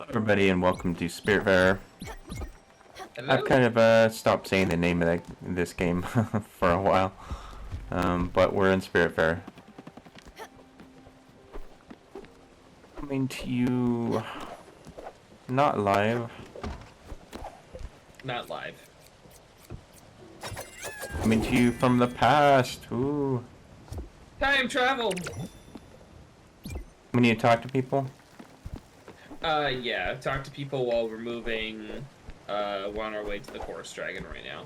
Everybody, and welcome to Spiritfarer. Hello? I've kind of stopped saying the name of this game for a while, but we're in Spiritfarer. Coming to you, not live. Not live. Coming to you from the past. Ooh. Time travel! We need to talk to people. Yeah, talk to people while we're moving. We're on our way to the Chorus Dragon right now.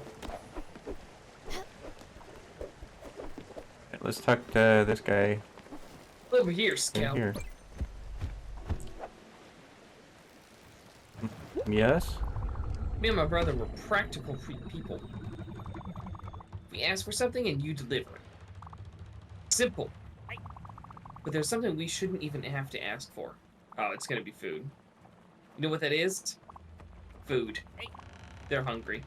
Let's talk to this guy. Over here, Right Scout. here. Yes? Me and my brother were practical people. We ask for something and you deliver it. Simple. But there's something we shouldn't even have to ask for. Oh, it's gonna be food. You know what that is? Food. They're hungry.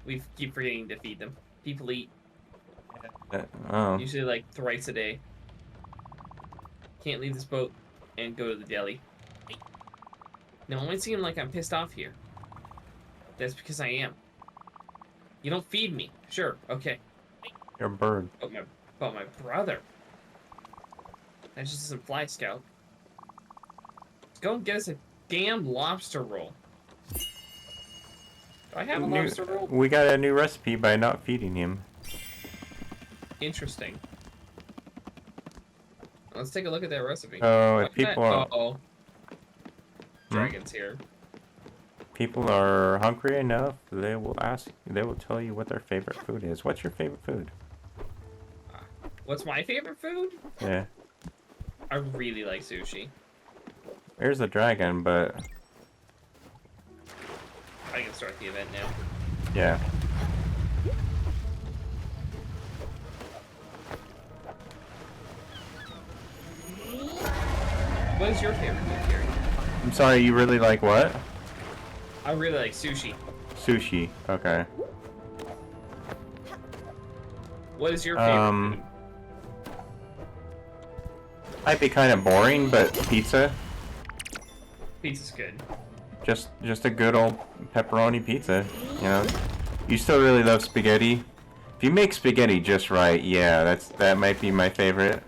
We keep forgetting to feed them. People eat. Oh. Usually like thrice a day. Can't leave this boat and go to the deli. Now, it might seem like I'm pissed off here. That's because I am. You don't feed me. Sure, okay. You're a bird. But my brother. That just doesn't fly, Scout. Let's go and get us a damn lobster roll. Do I have a lobster roll? We got a new recipe by not feeding him. Interesting. Let's take a look at that recipe. Oh, if people are... Uh-oh. Dragon's here. People are hungry enough, they will tell you what their favorite food is. What's your favorite food? What's my favorite food? Yeah. I really like sushi. There's a dragon, but... I can start the event now. yeah. What is your favorite food, Gary? I'm sorry, you really like what? I really like sushi. Sushi. Okay. What is your favorite food? Might be kind of boring, but pizza. Pizza's good. Just a good old pepperoni pizza, you know. You still really love spaghetti? If you make spaghetti just right, yeah, that might be my favorite.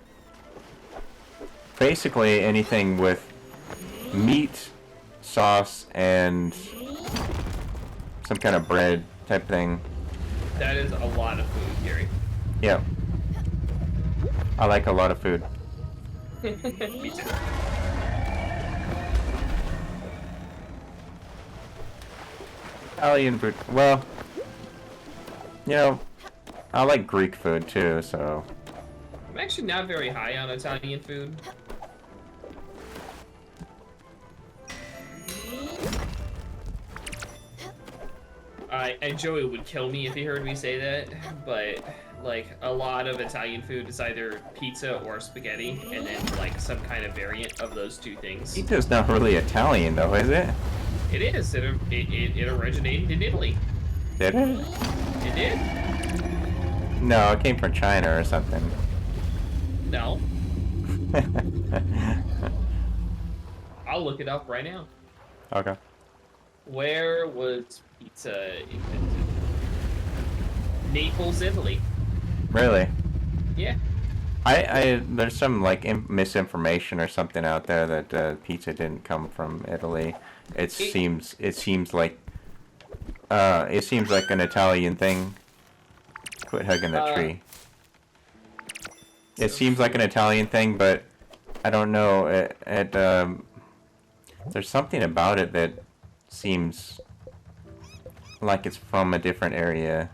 Basically anything with meat, sauce, and some kind of bread type thing. That is a lot of food, Gary. Yeah. I like a lot of food. Me too. Italian food. Well, you know, I like Greek food too, so. I'm actually not very high on Italian food. And Joey would kill me if he heard me say that, but like a lot of Italian food is either pizza or spaghetti, and then like some kind of variant of those two things. Pizza's not really Italian though, is it? It is. It originated in Italy. Did it? It did? No, it came from China or something. No. I'll look it up right now. Okay. Where was pizza invented? Naples, Italy. Really? Yeah. There's some like misinformation or something out there that pizza didn't come from Italy. It seems like an Italian thing. Quit hugging that tree. It seems like an Italian thing, but I don't know. There's something about it that seems like it's from a different area.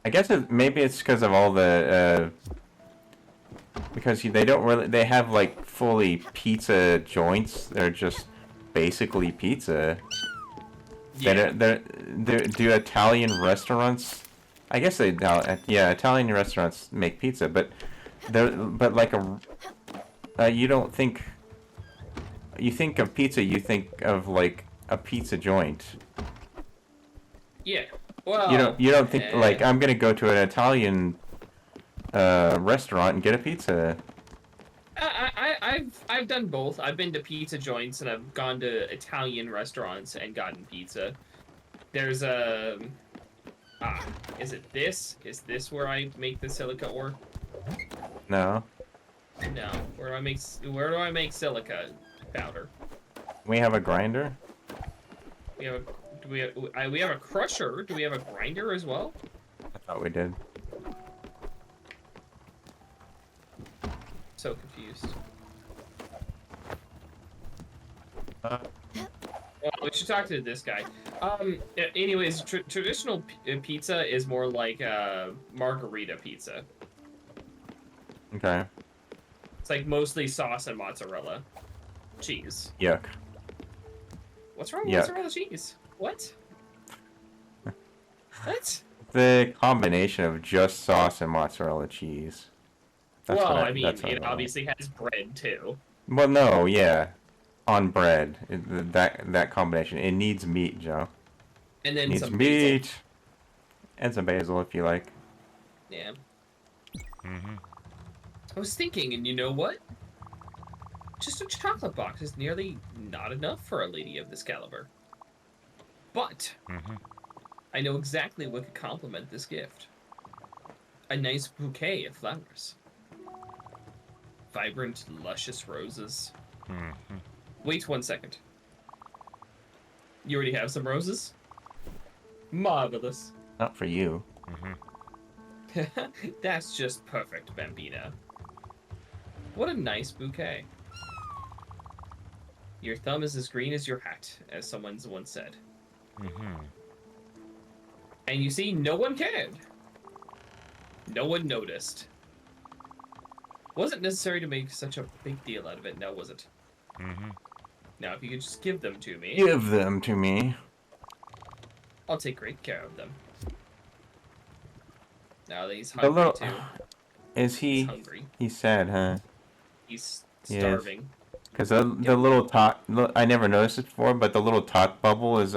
I guess maybe it's because of all the because they have like fully pizza joints. They're just basically pizza. Yeah. Do Italian restaurants? I guess Italian restaurants make pizza, but like you don't think. You think of pizza, you think of like a pizza joint. Yeah. Well. You don't think like I'm gonna go to an Italian restaurant and get a pizza. I I've done both. I've been to pizza joints and I've gone to Italian restaurants and gotten pizza. There's a is it this? Is this where I make the silica ore? No. No. Where do I make silica powder? We have a grinder? We have we have a crusher. Do we have a grinder as well? I thought we did. So confused. Well, we should talk to this guy. Anyways, traditional pizza is more like margarita pizza. Okay. It's like mostly sauce and mozzarella cheese. Yuck. What's wrong with Yuck. mozzarella cheese? What? What? The combination of just sauce and mozzarella cheese. That's Well, what I mean, that's what it I obviously has bread too. Well, no, yeah. On bread. That combination. It needs meat, Joe. And then Needs some meat. basil. And some basil if you like. Yeah. I was thinking, and you know what? Just a chocolate box is nearly not enough for a lady of this caliber. But I know exactly what could complement this gift. A nice bouquet of flowers. Vibrant, luscious roses. Wait 1 second. You already have some roses? Marvelous. Not for you. That's just perfect, Bambina. What a nice bouquet. Your thumb is as green as your hat, as someone's once said. And you see, no one cared. No one noticed. Wasn't necessary to make such a big deal out of it, now was it? Now, if you could just give them to me, Give them to me. I'll take great care of them. Now that he's The hungry little... too. Is he... He's hungry. He's sad, huh? He's He is. starving. Because the little tot... I never noticed it before, but the little tot bubble is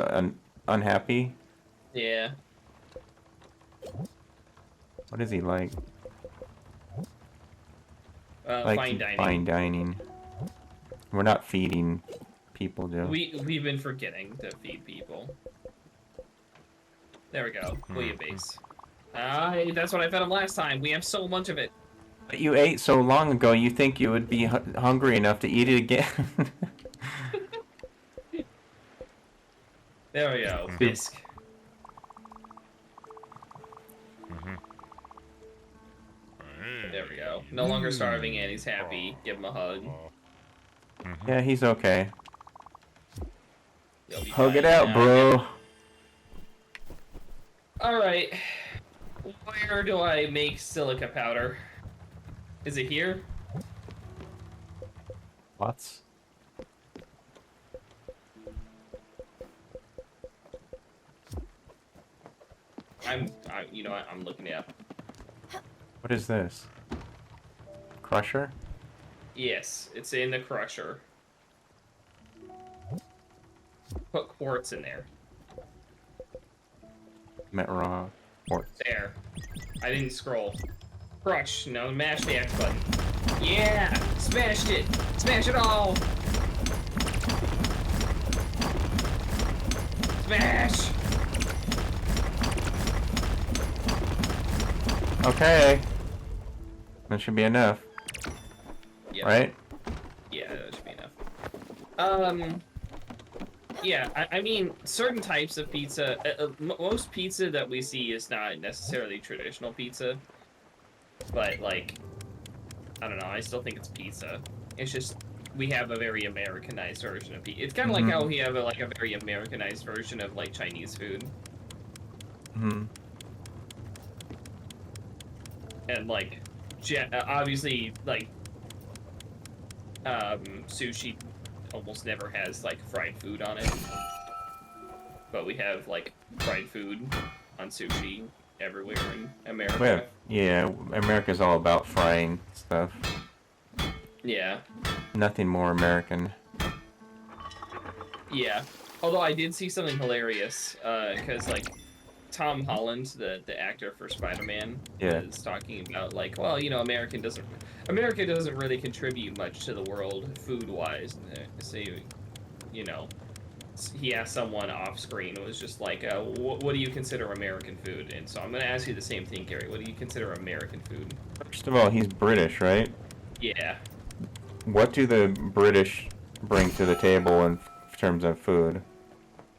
unhappy. Yeah. What is he like? Fine dining. Fine dining. We're not feeding people, Joe. We've been forgetting to feed people. There we go. Bouillabaisse. That's what I fed him last time. We have so much of it. But you ate so long ago, you think you would be hungry enough to eat it again. There we go. Bisque. There we go. No longer starving and he's happy. Give him a hug. Yeah, he's okay. You'll be Hug fine it out, now. bro. Alright. Where do I make silica powder? Is it here? What? You know what? I'm looking it up. What is this? Crusher? Yes, it's in the crusher. Put quartz in there. Met raw. Or There. I didn't scroll. Crush. No, mash the X button. Yeah! Smashed it! Smash it all! Smash! okay. That should be enough, Yep. right? Yeah, that should be enough. Yeah, I mean, certain types of pizza, most pizza that we see is not necessarily traditional pizza, but, like, I don't know, I still think it's pizza. It's just, we have a very Americanized version of pizza. It's kind of like how we have, a very Americanized version of, like, Chinese food. And, like, obviously, like, sushi almost never has, like, fried food on it. But we have, like, fried food on sushi everywhere in America. Well, yeah, America's all about frying stuff. Yeah. Nothing more American. Yeah. Although I did see something hilarious, because, like, Tom Holland, the actor for Spider-Man, Yeah. is talking about like, well, you know, America doesn't really contribute much to the world food-wise. So you know, he asked someone off screen. It was just like, what do you consider American food? And so I'm gonna ask you the same thing, Gary. What do you consider American food? First of all, he's British, right? Yeah. What do the British bring to the table in terms of food?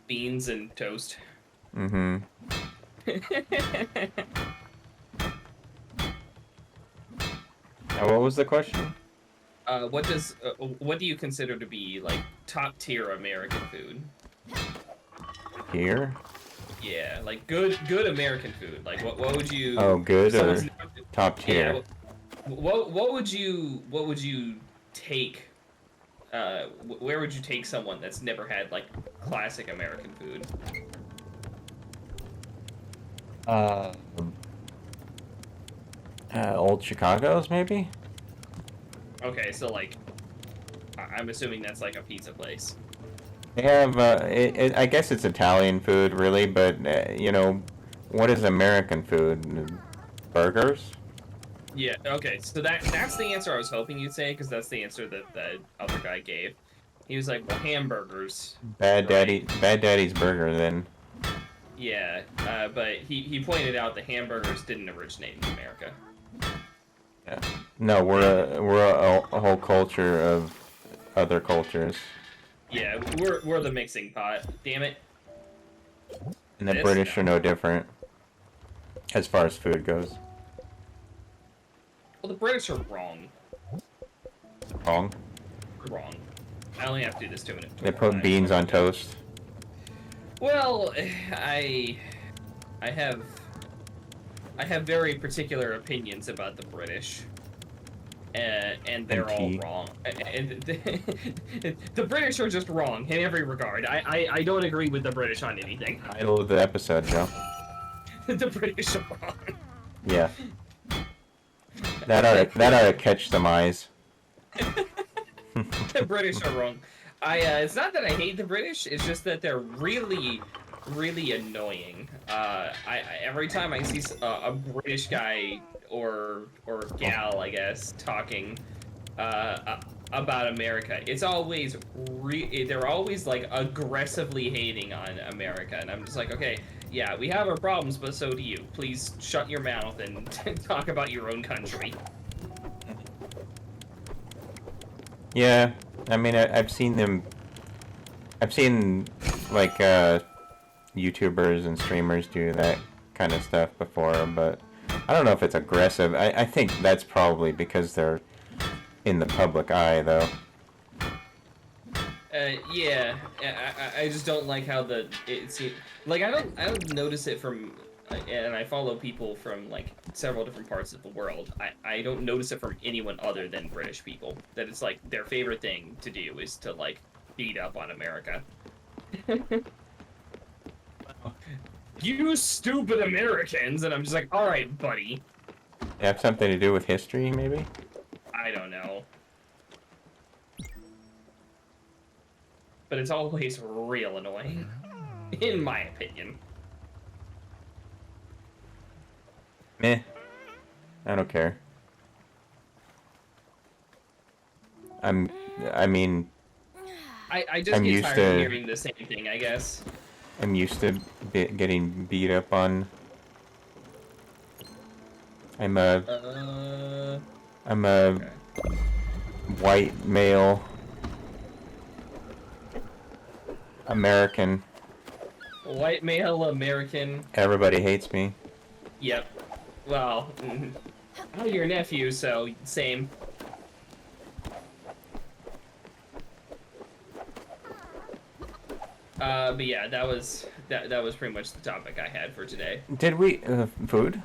Beans and toast. Mm-hmm. Now, what was the question? What do you consider to be like top tier American food? Here? Yeah, like good American food. Like what would you? Oh, good or someone's- top tier? Yeah. What would you take? Where would you take someone that's never had like classic American food? Old Chicago's maybe? Okay, so like, I'm assuming that's like a pizza place. They have, I guess it's Italian food, really, but, you know, what is American food? Burgers? Yeah. Okay, so that's the answer I was hoping you'd say, because that's the answer that the other guy gave. He was like, well, hamburgers. Bad Right. Daddy's Burger, then. Yeah, but he pointed out the hamburgers didn't originate in America. Yeah. No, we're a whole culture of other cultures. Yeah, we're the mixing pot. Damn it. And the This British guy. are no different, as far as food goes. Well, the British are wrong. Wrong. Wrong. I only have to do this 2 minutes. They put beans on toast. Well, I have very particular opinions about the British, and they're all tea. wrong. And the British are just wrong in every regard. I don't agree with the British on anything. Title of the episode, Joe. The British are wrong. Yeah. That ought to catch some eyes. The British are wrong. It's not that I hate the British. It's just that they're really, really annoying. Every time I see a British guy or gal, I guess, talking about America, it's always they're always like aggressively hating on America, and I'm just like, okay, yeah, we have our problems, but so do you. Please shut your mouth and talk about your own country. Yeah, I mean, I've seen them. I've seen like YouTubers and streamers do that kind of stuff before, but I don't know if it's aggressive. I think that's probably because they're in the public eye, though. Yeah, I just don't like how it's like I don't notice it from, and I follow people from like several different parts of the world. I don't notice it from anyone other than British people, that it's like their favorite thing to do is to like beat up on America. You stupid Americans, and I'm just like, all right, buddy. They have something to do with history, maybe? I don't know. But it's always real annoying, in my opinion. Meh. I don't care. I mean, I just I'm get used tired to- of hearing the same thing, I guess. I'm used to getting beat up on. I'm a Okay. white male American. White male American. Everybody hates me. Yep. Well, I'm your nephew, so same. But yeah, that was pretty much the topic I had for today. Did we food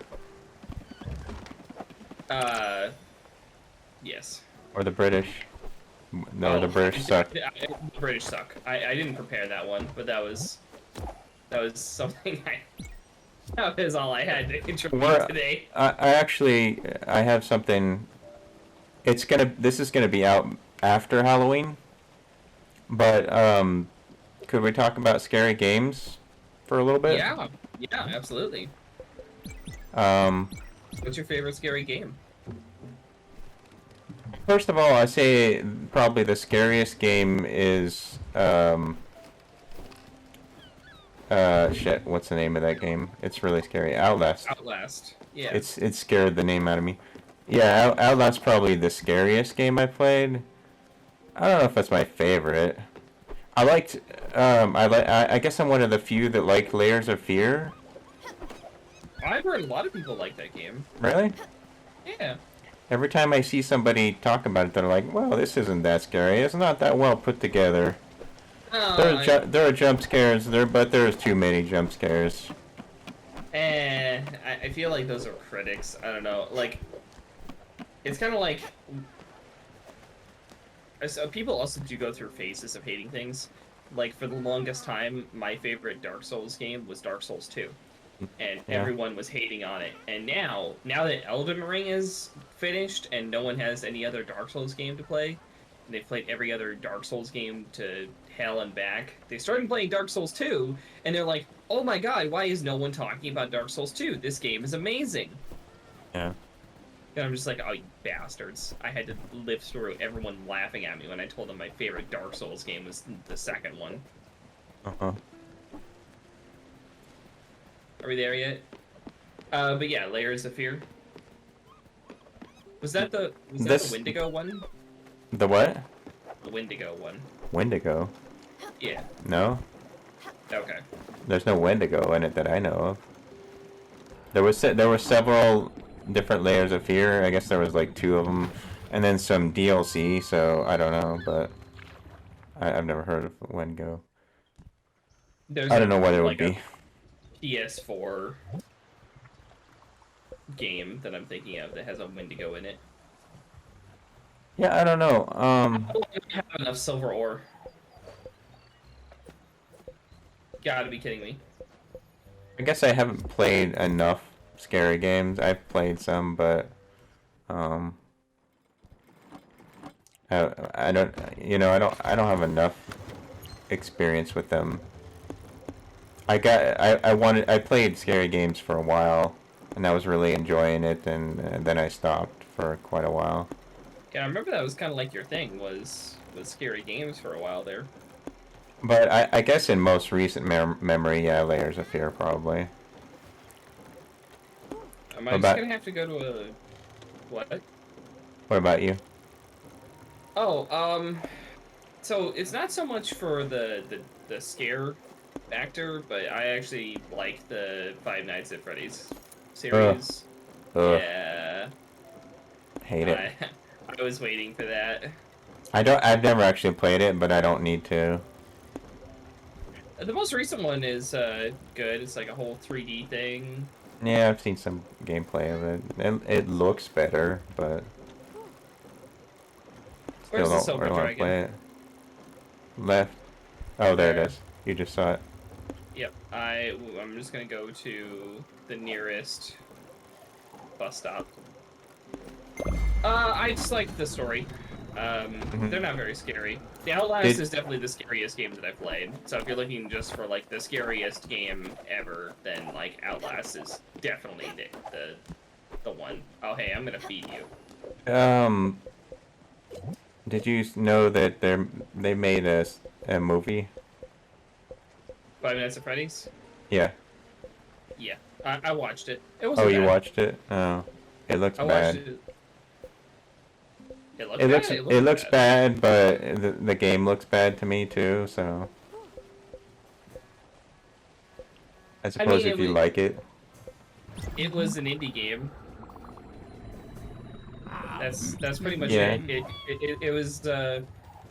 Yes. or the British? No, the British suck. The British suck. I didn't prepare that one, but that was something that was all I had to contribute today. I have something. This is gonna be out after Halloween, but could we talk about scary games for a little bit? Yeah, Yeah, absolutely. Um, What's your favorite scary game? First of all, I say probably the scariest game is shit. What's the name of that game? It's really scary. Outlast. Outlast. Yeah. It scared the name out of me. Yeah, Outlast's probably the scariest game I played. I don't know if that's my favorite. I liked I guess I'm one of the few that like Layers of Fear. I've heard a lot of people like that game. Really? Yeah. Every time I see somebody talk about it, they're like, "Well, this isn't that scary. It's not that well put together." There are jump scares there, but there's too many jump scares. I feel like those are critics. I don't know. Like, it's kind of like people also do go through phases of hating things. Like, for the longest time, my favorite Dark Souls game was Dark Souls 2. And everyone was hating on it. And now that Elden Ring is finished and no one has any other Dark Souls game to play, and they've played every other Dark Souls game to hell and back, they started playing Dark Souls 2, and they're like, oh my god, why is no one talking about Dark Souls 2? This game is amazing. Yeah. And I'm just like, oh, you bastards. I had to live through everyone laughing at me when I told them my favorite Dark Souls game was the second one. Uh-huh. Are we there yet? But yeah, Layers of Fear. Was that the Wendigo one? The what? The Wendigo one. Wendigo? Yeah. No? Okay. There's no Wendigo in it that I know of. There were several different Layers of Fear. I guess there was like 2 of them, and then some DLC. So I don't know, but I've never heard of Wendigo. I don't know what it would be. PS4 game that I'm thinking of that has a Wendigo in it. Yeah, I don't know. I don't have enough silver ore. Gotta be kidding me. I guess I haven't played enough scary games. I've played some, but I don't, I don't have enough experience with them. I played scary games for a while, and I was really enjoying it, and then I stopped for quite a while. Yeah, I remember that was kind of like your thing, was scary games for a while there. But I guess in most recent memory, yeah, Layers of Fear probably. Am I just gonna have to go to a... What? What about you? Oh, so it's not so much for the scare factor, but I actually like the Five Nights at Freddy's series. Ugh. Yeah. Hate it. I was waiting for that. I've never actually played it, but I don't need to. The most recent one is good. It's like a whole 3D thing. Yeah, I've seen some gameplay of it. It looks better, but Where's the still silver don't want to dragon? play it. Left. Oh, there it is. You just saw it. Yep. I'm just gonna go to the nearest bus stop. I just like the story. They're not very scary. The Outlast is definitely the scariest game that I've played. So if you're looking just for like the scariest game ever, then like Outlast is definitely the one. Oh hey, I'm gonna feed you. Did you know that they made a movie? Five Nights at Freddy's? Yeah. Yeah. I watched it. It was. Oh, you watched it? Oh, it looks bad. Watched it. It looks bad, but the game looks bad to me too. So I suppose if you like it. It was an indie game. That's pretty much Yeah. it.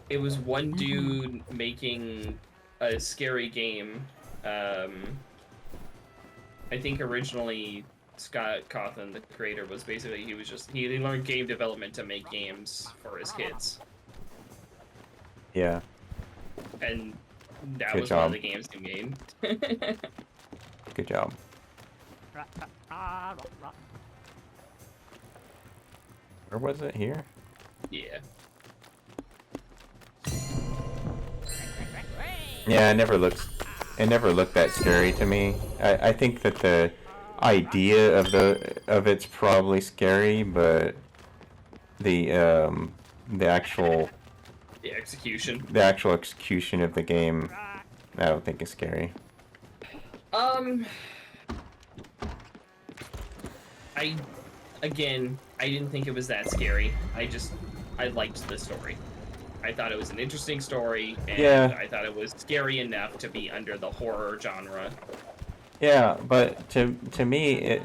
It was one dude making a scary game. I think originally Scott Cawthon, the creator, was basically he learned game development to make games for his kids. Yeah. And that Good was job. one of the games he made. Good job. Where was it? Here? Yeah. Yeah, it never looks it never looked that scary to me. I think that the idea of it's probably scary, but the actual The actual execution of the game, I don't think is scary. I didn't think it was that scary. I liked the story. I thought it was an interesting story, and Yeah. I thought it was scary enough to be under the horror genre. Yeah, but to me,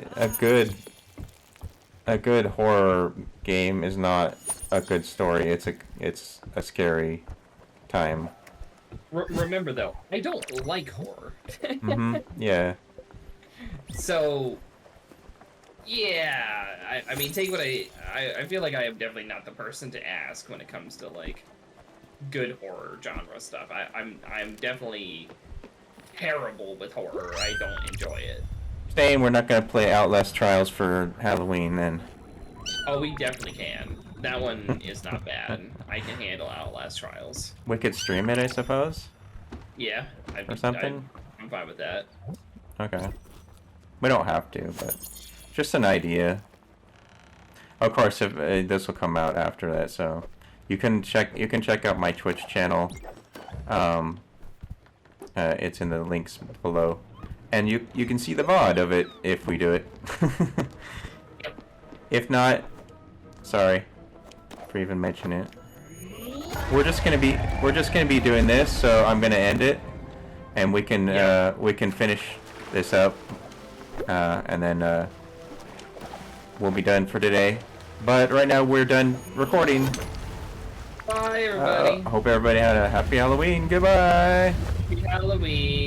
a good horror game is not a good story. It's a scary time. Remember though, I don't like horror. Mm-hmm. Yeah. So, yeah, I mean, take what I feel like I am definitely not the person to ask when it comes to like good horror genre stuff. I'm definitely terrible with horror. I don't enjoy it. Same. We're not gonna play Outlast Trials for Halloween then. Oh, we definitely can. That one is not bad. I can handle Outlast Trials. We could stream it, I suppose. Yeah, Or something. I'm fine with that. Okay. We don't have to, but just an idea. Of course, if this will come out after that, so you can check out my Twitch channel. It's in the links below, and you can see the VOD of it if we do it. If not, sorry for even mentioning it. We're just gonna be doing this, so I'm gonna end it, and we can finish this up, and then we'll be done for today. But right now we're done recording. Bye, everybody. Hope everybody had a happy Halloween. Goodbye. Happy Halloween.